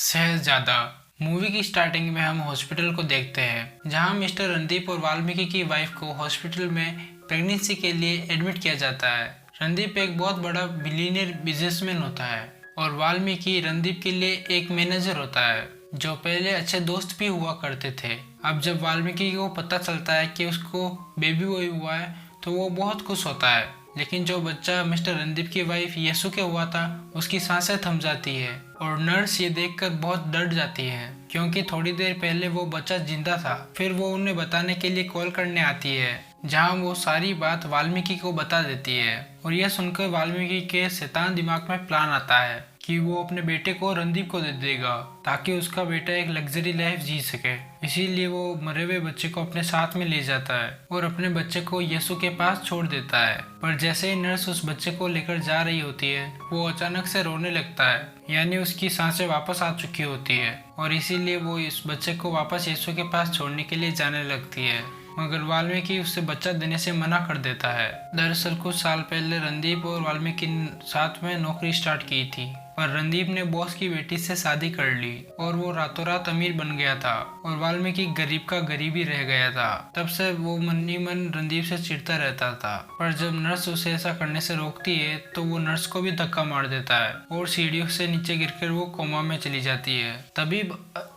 शहजादा। Movie की starting में हम हॉस्पिटल को देखते हैं जहां मिस्टर रणदीप और वाल्मीकि की वाइफ को हॉस्पिटल में प्रेगनेंसी के लिए एडमिट किया जाता है। रणदीप एक बहुत बड़ा बिलियनियर बिजनेसमैन होता है और वाल्मीकि रणदीप के लिए एक मैनेजर होता है जो पहले अच्छे दोस्त भी हुआ करते थे। अब जब वाल्मीकि को पता चलता है कि उसको बेबी बॉय हुआ है तो वो बहुत खुश होता है, लेकिन जो बच्चा मिस्टर रणदीप की वाइफ यसु के हुआ था उसकी सांसें थम जाती है और नर्स ये देखकर बहुत डर जाती है क्योंकि थोड़ी देर पहले वो बच्चा जिंदा था। फिर वो उन्हें बताने के लिए कॉल करने आती है जहां वो सारी बात वाल्मीकि को बता देती है और यह सुनकर वाल्मीकि के शैतान दिमाग में प्लान आता है कि वो अपने बेटे को रणदीप को दे देगा ताकि उसका बेटा एक लग्जरी लाइफ जी सके। इसीलिए वो मरे हुए बच्चे को अपने साथ में ले जाता है और अपने बच्चे को यसु के पास छोड़ देता है। पर जैसे ही नर्स उस बच्चे को लेकर जा रही होती है वो अचानक से रोने लगता है, यानी उसकी सांसें वापस आ चुकी होती है और इसीलिए वो इस बच्चे को वापस यसु के पास छोड़ने के लिए जाने लगती है, मगर वाल्मीकि उससे बच्चा देने से मना कर देता है। दरअसल कुछ साल पहले रणदीप और वाल्मीकि साथ में नौकरी स्टार्ट की थी, पर रणदीप ने बॉस की बेटी से शादी कर ली और वो रातों रात अमीर बन गया था और वाल्मीकि गरीब का गरीब ही रह गया था। तब से वो मन ही मन रणदीप से चिढ़ता रहता था, पर जब नर्स उसे ऐसा करने से रोकती है तो वो नर्स को भी धक्का मार देता है और सीढ़ियों से नीचे गिरकर वो कोमा में चली जाती है।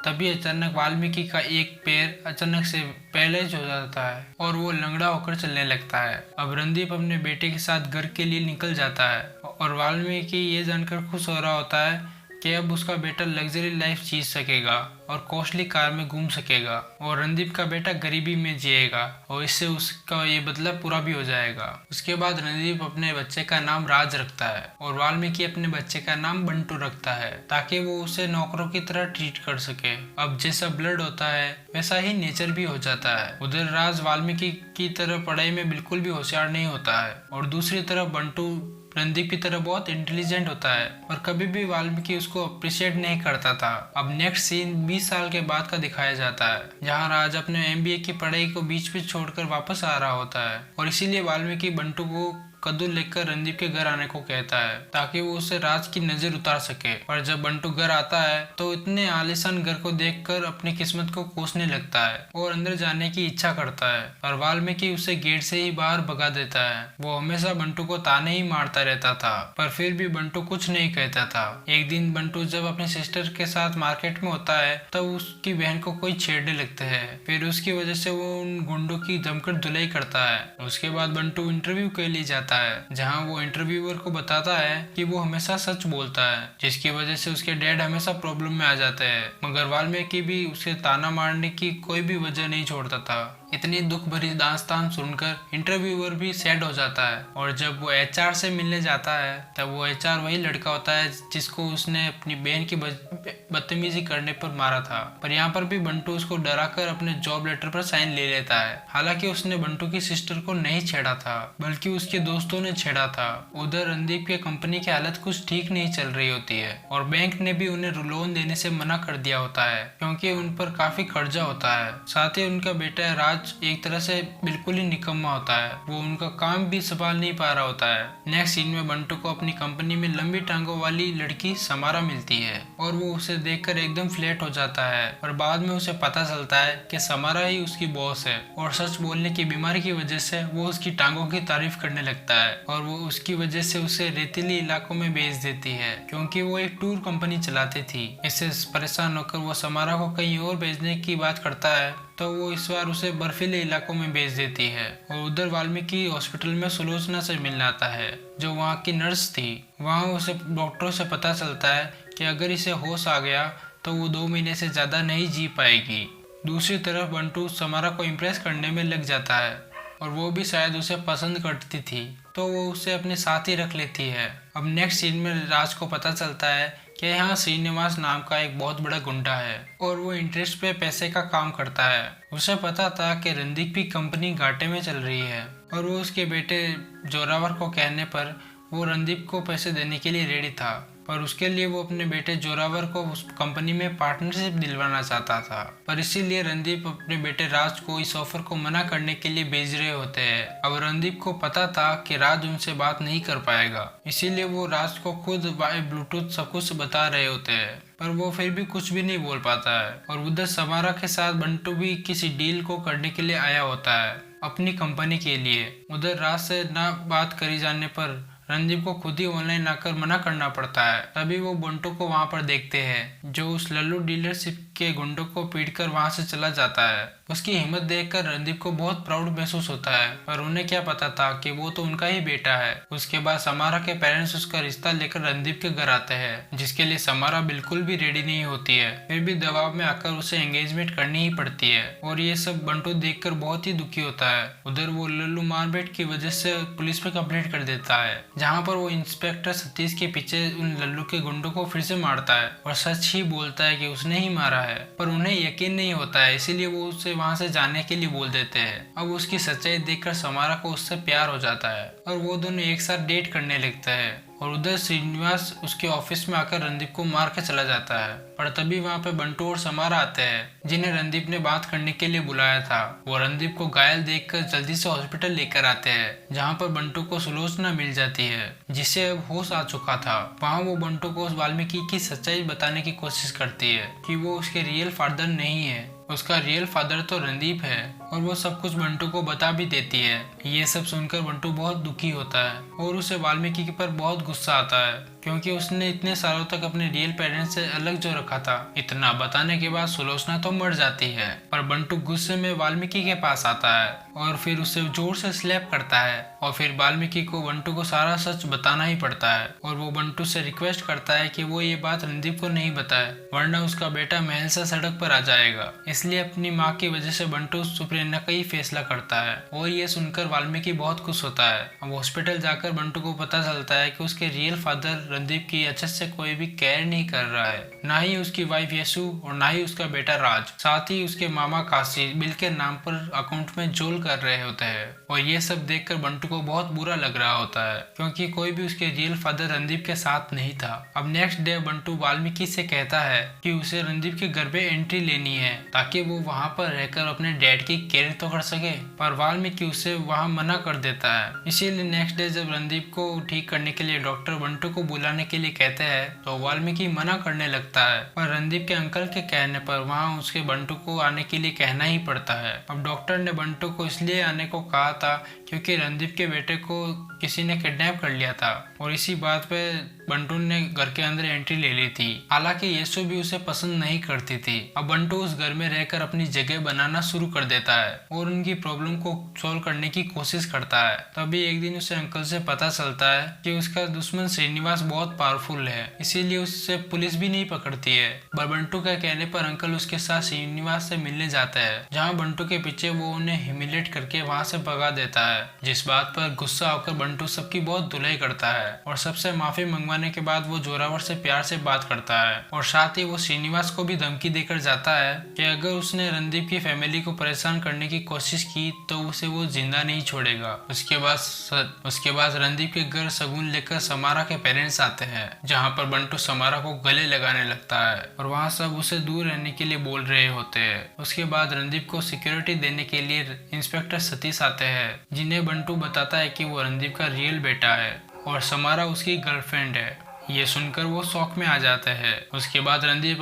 तभी अचानक वाल्मीकि का एक पैर अचानक से पैरालाइज हो जाता है और वो लंगड़ा होकर चलने लगता है। अब रणदीप अपने बेटे के साथ घर के लिए निकल जाता है और वाल्मीकि ये जानकर खुश हो रहा होता है कि अब उसका बेटा लग्जरी लाइफ जी सकेगा और कॉस्टली कार में घूम सकेगा और रणदीप का बेटा गरीबी में जिएगा और इससे उसका ये बदला पूरा भी हो जाएगा। उसके बाद रणदीप अपने बच्चे का नाम राज रखता है और वाल्मीकि अपने बच्चे का नाम बंटू रखता है ताकि वो उसे नौकरों की तरह ट्रीट कर सके। अब जैसा ब्लड होता है वैसा ही नेचर भी हो जाता है। उधर राज वाल्मीकि की तरह पढ़ाई में बिल्कुल भी होशियार नहीं होता है और दूसरी तरफ बंटू रणदीप की तरह बहुत इंटेलिजेंट होता है और कभी भी वाल्मीकि उसको अप्रिशिएट नहीं करता था। अब नेक्स्ट सीन 20 साल के बाद का दिखाया जाता है जहां राज अपने एमबीए की पढ़ाई को बीच में छोड़कर वापस आ रहा होता है और इसीलिए वाल्मीकि बंटू को कद्दू लेकर रणदीप के घर आने को कहता है ताकि वो उसे राज की नजर उतार सके। पर जब बंटू घर आता है तो इतने आलीशान घर को देखकर अपनी किस्मत को कोसने लगता है और अंदर जाने की इच्छा करता है, पर वाल्मीकि उसे गेट से ही बाहर भगा देता है। वो हमेशा बंटू को ताने ही मारता रहता था पर फिर भी बंटू कुछ नहीं कहता था। एक दिन बंटू जब अपने सिस्टर के साथ मार्केट में होता है तब उसकी बहन को कोई छेड़ने लगते हैं, फिर उसकी वजह से वो उन गुंडों की जमकर धुलाई करता है। उसके बाद बंटू इंटरव्यू के लिए जाता है जहां वो इंटरव्यूअर को बताता है कि वो हमेशा सच बोलता है, जिसकी वजह से उसके डैड हमेशा प्रॉब्लम में आ जाते हैं, मगर वाल्मीकि भी उसे ताना मारने की कोई भी वजह नहीं छोड़ता था। इतनी दुख भरी दास्तान सुनकर इंटरव्यूअर भी सैड हो जाता है और जब वो एचआर से मिलने जाता है तब वो एचआर वही लड़का होता है जिसको उसने अपनी बहन की बदतमीजी करने पर मारा था। पर यहाँ पर भी बंटू उसको डराकर अपने जॉब लेटर पर साइन ले लेता है। हालांकि उसने बंटू की सिस्टर को नहीं छेड़ा था बल्कि उसके दोस्तों ने छेड़ा था। उधर रणदीप के कंपनी की हालत कुछ ठीक नहीं चल रही होती है और बैंक ने भी उन्हें लोन देने से मना कर दिया होता है क्योंकि उन पर काफी कर्जा होता है। साथ ही उनका बेटा राज एक तरह से बिल्कुल ही निकम्मा होता है, वो उनका काम भी संभाल नहीं पा रहा होता है। नेक्स्ट सीन में बंटू को अपनी कंपनी में लंबी टांगों वाली लड़की समारा मिलती है और वो उसे देखकर एकदम फ्लैट हो जाता है और बाद में उसे पता चलता है कि समारा ही उसकी बॉस है और सच बोलने की बीमारी की वजह से वो उसकी टांगों की तारीफ करने लगता है और वो उसकी वजह से उसे रेतीली इलाकों में भेज देती है क्योंकि वो एक टूर कंपनी चलाती थी। इससे परेशान होकर वो समारा को कहीं और भेजने की बात करता है तो वो इस बार उसे बर्फीले इलाकों में भेज देती है और उधर वाल्मीकि हॉस्पिटल में सुलोचना से मिलने आता है जो वहाँ की नर्स थी। वहाँ उसे डॉक्टरों से पता चलता है कि अगर इसे होश आ गया तो वो 2 महीने से ज्यादा नहीं जी पाएगी। दूसरी तरफ बंटू समारा को इम्प्रेस करने में लग जाता है और वो भी शायद उसे पसंद करती थी तो वो उसे अपने साथ ही रख लेती है। अब नेक्स्ट सीन में राज को पता चलता है कि यहाँ श्रीनिवास नाम का एक बहुत बड़ा गुंडा है और वो इंटरेस्ट पे पैसे का काम करता है। उसे पता था कि रणदीप की कंपनी घाटे में चल रही है और वो उसके बेटे जोरावर को कहने पर वो रणदीप को पैसे देने के लिए रेडी था, पर उसके लिए वो अपने बेटे जोरावर को उस कंपनी में पार्टनरशिप दिलवाना चाहता था। पर इसीलिए रणदीप अपने बेटे राज को इस ऑफर को मना करने के लिए भेज रहे होते हैं। अब रणदीप को पता था कि राज उनसे बात नहीं कर पाएगा, इसीलिए वो राज को खुद बाय ब्लूटूथ सब कुछ बता रहे होते हैं। पर वो फिर भी कुछ भी नहीं बोल पाता है। और उधर समारा के साथ बंटू भी किसी डील को करने के लिए आया होता है अपनी कंपनी के लिए। उधर राज से ना बात करी जाने पर रणदीप को खुद ही ऑनलाइन आकर मना करना पड़ता है। तभी वो बंटू को वहां पर देखते हैं जो उस लल्लू डीलरशिप के गुंडों को पीटकर वहां से चला जाता है। उसकी हिम्मत देखकर रणदीप को बहुत प्राउड महसूस होता है, पर उन्हें क्या पता था कि वो तो उनका ही बेटा है। उसके बाद समारा के पेरेंट्स उसका रिश्ता लेकर रणदीप के घर आते हैं, जिसके लिए समारा बिल्कुल भी रेडी नहीं होती है। फिर भी दबाव में आकर उसे एंगेजमेंट करनी ही पड़ती है और ये सब बंटू देखकर बहुत ही दुखी होता है। उधर वो लल्लू मारपीट की वजह से पुलिस पे कंप्लेंट कर देता है, जहाँ पर वो इंस्पेक्टर सतीश के पीछे उन लल्लू के गुंडों को फिर से मारता है और सच ही बोलता है कि उसने ही मारा है। पर उन्हें यकीन नहीं होता है, इसीलिए वो उसे वहां से जाने के लिए बोल देते हैं। अब उसकी सच्चाई देखकर समारा को उससे प्यार हो जाता है और वो दोनों एक साथ डेट करने लगते हैं। और उधर श्रीनिवास उसके ऑफिस में आकर रणदीप को मार के चला जाता है, पर तभी वहाँ पे बंटू और समारा आते हैं जिन्हें रणदीप ने बात करने के लिए बुलाया था। वो रणदीप को घायल देखकर जल्दी से हॉस्पिटल लेकर आते हैं, जहाँ पर बंटू को सुलोचना मिल जाती है जिससे अब होश आ चुका था। वहाँ वो बंटू को उस वाल्मीकि की सच्चाई बताने की कोशिश करती है कि वो उसके रियल फादर नहीं है, उसका रियल फादर तो रणदीप है। और वो सब कुछ बंटू को बता भी देती है। ये सब सुनकर बंटू बहुत दुखी होता है और उसे वाल्मीकि पर बहुत गुस्सा आता है, क्योंकि उसने इतने सालों तक अपने रियल पेरेंट्स से अलग जो रखा था। इतना बताने के बाद सुलोचना तो मर जाती है, पर बंटू गुस्से में वाल्मीकि के पास आता है और फिर उसे जोर से स्लैप करता है। और फिर वाल्मीकि को बंटू को सारा सच बताना ही पड़ता है और वो बंटू से रिक्वेस्ट करता है कि वो ये बात रणदीप को नहीं बताए, वरना उसका बेटा महल से सड़क पर आ जाएगा। इसलिए अपनी माँ की वजह से बंटू सुप्रेना का ही फैसला करता है और ये सुनकर वाल्मीकि बहुत खुश होता है। अब हॉस्पिटल जाकर बंटू को पता चलता है कि उसके रियल फादर रणदीप की अच्छे से कोई भी केयर नहीं कर रहा है, ना ही उसकी वाइफ यशु और ना ही उसका बेटा राज। साथ ही उसके मामा काशी बिल के नाम पर अकाउंट में जोल कर रहे होते हैं। और ये सब देखकर बंटू को बहुत बुरा लग रहा होता है, क्योंकि कोई भी उसके रियल फादर रणदीप के साथ नहीं था। अब नेक्स्ट डे बंटू वाल्मीकि से कहता है कि उसे रणदीप के घर पे एंट्री लेनी है ताकि वो वहाँ पर रहकर अपने डैड की केयर तो कर सके, पर वाल्मीकि उसे वहाँ मना कर देता है। इसीलिए नेक्स्ट डे जब रणदीप को ठीक करने के लिए डॉक्टर बंटू को बुलाने के लिए कहते हैं तो वाल्मीकि मना करने लगता है, पर रणदीप के अंकल के कहने पर वहाँ उसके बंटू को आने के लिए कहना ही पड़ता है। अब डॉक्टर ने बंटू को इसलिए आने को कहा था क्योंकि रणदीप के बेटे को किसी ने किडनैप कर लिया था और इसी बात पे बंटू ने घर के अंदर एंट्री ले ली थी। हालांकि यशु भी उसे पसंद नहीं करती थी। अब बंटू उस घर में रहकर अपनी जगह बनाना शुरू कर देता है और उनकी प्रॉब्लम को सॉल्व करने की कोशिश करता है। तभी एक दिन उसे अंकल से पता चलता है कि उसका दुश्मन श्रीनिवास बहुत पावरफुल है, इसीलिए उससे पुलिस भी नहीं पकड़ती है। पर बंटू के कहने पर अंकल उसके साथ श्रीनिवास से मिलने जाता है, जहाँ बंटू के पीछे वो उन्हें ह्यूमिलेट करके वहाँ से भगा देता है, जिस बात पर गुस्सा होकर बंटू सबकी बहुत धुलाई करता है और सबसे माफी मंगवाने के बाद वो जोरावर से प्यार से बात करता है। और साथ ही वो श्रीनिवास को भी धमकी देकर जाता है कि अगर उसने रणदीप की फैमिली को परेशान करने की कोशिश की तो उसे वो जिंदा नहीं छोड़ेगा। उसके बाद रणदीप के घर शगुन लेकर समारा के पेरेंट्स आते हैं, जहाँ पर बंटू समारा को गले लगाने लगता है और वहाँ सब उसे दूर रहने के लिए बोल रहे होते हैं। उसके बाद रणदीप को सिक्योरिटी देने के लिए इंस्पेक्टर सतीश आते हैं, जिन्हें बंटू बताता है कि वो रणदीप का रियल बेटा है और समारा उसकी गर्लफ्रेंड है। ये सुनकर वो शौक में आ जाते हैं। उसके बाद रणदीप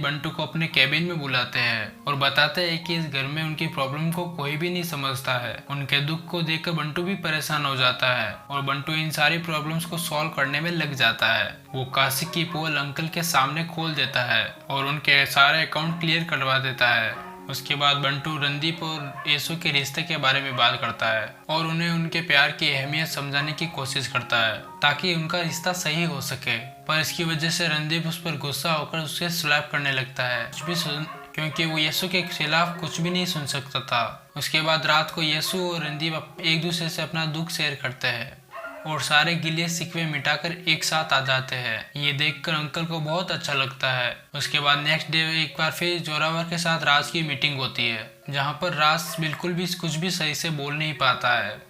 बंटू को अपने कैबिन में बुलाते हैं और बताते हैं कि इस घर में उनकी प्रॉब्लम को कोई भी नहीं समझता है। उनके दुख को देखकर बंटू भी परेशान हो जाता है और बंटू इन सारी प्रॉब्लम्स को सॉल्व करने में लग जाता है। वो काशी की पोल अंकल के सामने खोल देता है और उनके सारे अकाउंट क्लियर करवा देता है। उसके बाद बंटू रणदीप और येसु के रिश्ते के बारे में बात करता है और उन्हें उनके प्यार की अहमियत समझाने की कोशिश करता है ताकि उनका रिश्ता सही हो सके। पर इसकी वजह से रणदीप उस पर गुस्सा होकर उससे स्लैप करने लगता है, क्योंकि वो येसु के खिलाफ कुछ भी नहीं सुन सकता था। उसके बाद रात को येसु और रणदीप एक दूसरे से अपना दुख शेयर करते हैं और सारे गिले शिकवे मिटाकर एक साथ आ जाते हैं। ये देखकर अंकल को बहुत अच्छा लगता है। उसके बाद नेक्स्ट डे एक बार फिर जोरावर के साथ राज की मीटिंग होती है, जहाँ पर राज बिल्कुल भी कुछ भी सही से बोल नहीं पाता है।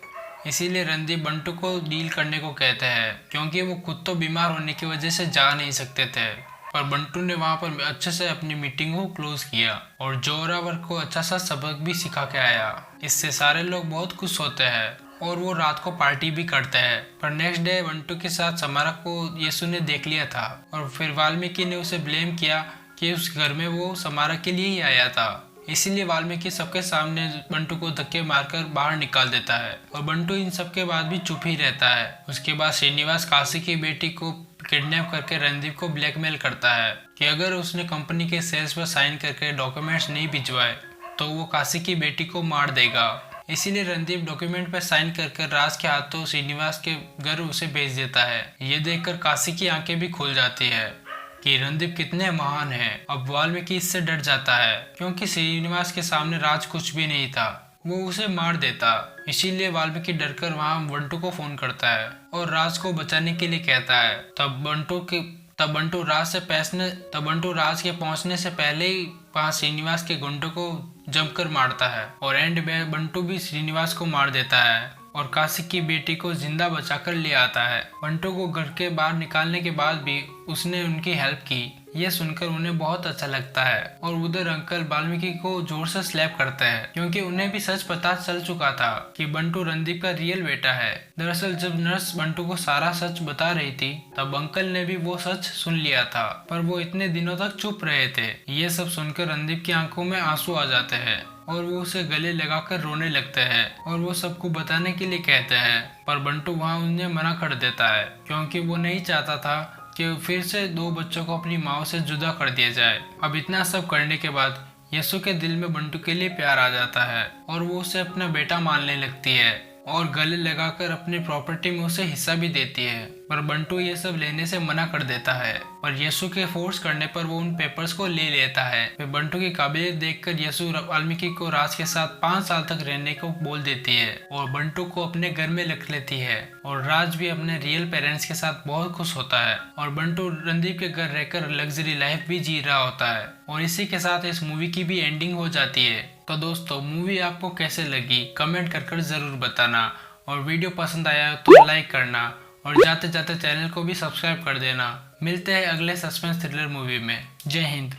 इसीलिए रणदीप बंटू को डील करने को कहते हैं, क्योंकि वो खुद तो बीमार होने की वजह से जा नहीं सकते थे। पर बंटू ने वहाँ पर अच्छे से अपनी मीटिंग को क्लोज किया और जोरावर को अच्छा सा सबक भी सिखा के आया। इससे सारे लोग बहुत खुश होते हैं और वो रात को पार्टी भी करते हैं। पर नेक्स्ट डे बंटू के साथ समारा को येसु ने देख लिया था और फिर वाल्मीकि ने उसे ब्लेम किया कि उस घर में वो समारा के लिए ही आया था। इसीलिए वाल्मीकि सबके सामने बंटू को धक्के मारकर बाहर निकाल देता है और बंटू इन सब के बाद भी चुप ही रहता है। उसके बाद श्रीनिवास काशी की बेटी को किडनैप करके रणदीप को ब्लैकमेल करता है कि अगर उसने कंपनी के सेल्स पर साइन करके डॉक्यूमेंट्स नहीं भिजवाए तो वो काशी की बेटी को मार देगा। इसीलिए रणदीप डॉक्यूमेंट पर साइन कर राज के हाथों श्रीनिवास के घर उसे भेज देता है। ये देखकर काशी की आंखें भी खुल जाती है कि रणदीप कितने महान हैं। अब वाल्मीकि इससे डर जाता है क्योंकि श्रीनिवास के सामने राज कुछ भी नहीं था, वो उसे मार देता। इसीलिए वाल्मीकि डरकर वहां बंटू को फोन करता है और राज को बचाने के लिए कहता है। तब बंटू राज के पहुंचने से पहले ही वहां श्रीनिवास के गुंडों को जमकर मारता है और एंड में बंटू भी श्रीनिवास को मार देता है और काशी की बेटी को जिंदा बचाकर ले आता है। बंटू को घर के बाहर निकालने के बाद भी उसने उनकी हेल्प की। यह सुनकर उन्हें बहुत अच्छा लगता है और उधर अंकल वाल्मीकि को जोर से स्लैप करते हैं क्योंकि उन्हें भी सच पता चल चुका था कि बंटू रणदीप का रियल बेटा है। दरअसल जब नर्स बंटू को सारा सच बता रही थी तब अंकल ने भी वो सच सुन लिया था, पर वो इतने दिनों तक चुप रहे थे। ये सब सुनकर रणदीप की आंखों में आंसू आ जाते हैं और वो उसे गले लगाकर रोने लगते हैं और वो सबको बताने के लिए कहते हैं, पर बंटू वहाँ उन्हें मना कर देता है क्योंकि वो नहीं चाहता था कि फिर से दो बच्चों को अपनी माँ से जुदा कर दिया जाए। अब इतना सब करने के बाद यसु के दिल में बंटू के लिए प्यार आ जाता है और वो उसे अपना बेटा मानने लगती है और गले लगाकर अपनी प्रॉपर्टी में उसे हिस्सा भी देती है। पर बंटू ये सब लेने से मना कर देता है और यसु के फोर्स करने पर वो उन पेपर्स को ले लेता है। फिर बंटू की काबिलियत देखकर यसु वाल्मीकि को राज के साथ 5 साल तक रहने को बोल देती है और बंटू को अपने घर में रख लेती है और राज भी अपने रियल पेरेंट्स के साथ बहुत खुश होता है और बंटू रणदीप के घर रहकर लग्जरी लाइफ भी जी रहा होता है। और इसी के साथ इस मूवी की भी एंडिंग हो जाती है। तो दोस्तों मूवी आपको कैसे लगी कमेंट कर जरूर बताना और वीडियो पसंद आया तो लाइक करना और जाते जाते चैनल को भी सब्सक्राइब कर देना। मिलते हैं अगले सस्पेंस थ्रिलर मूवी में। जय हिंद।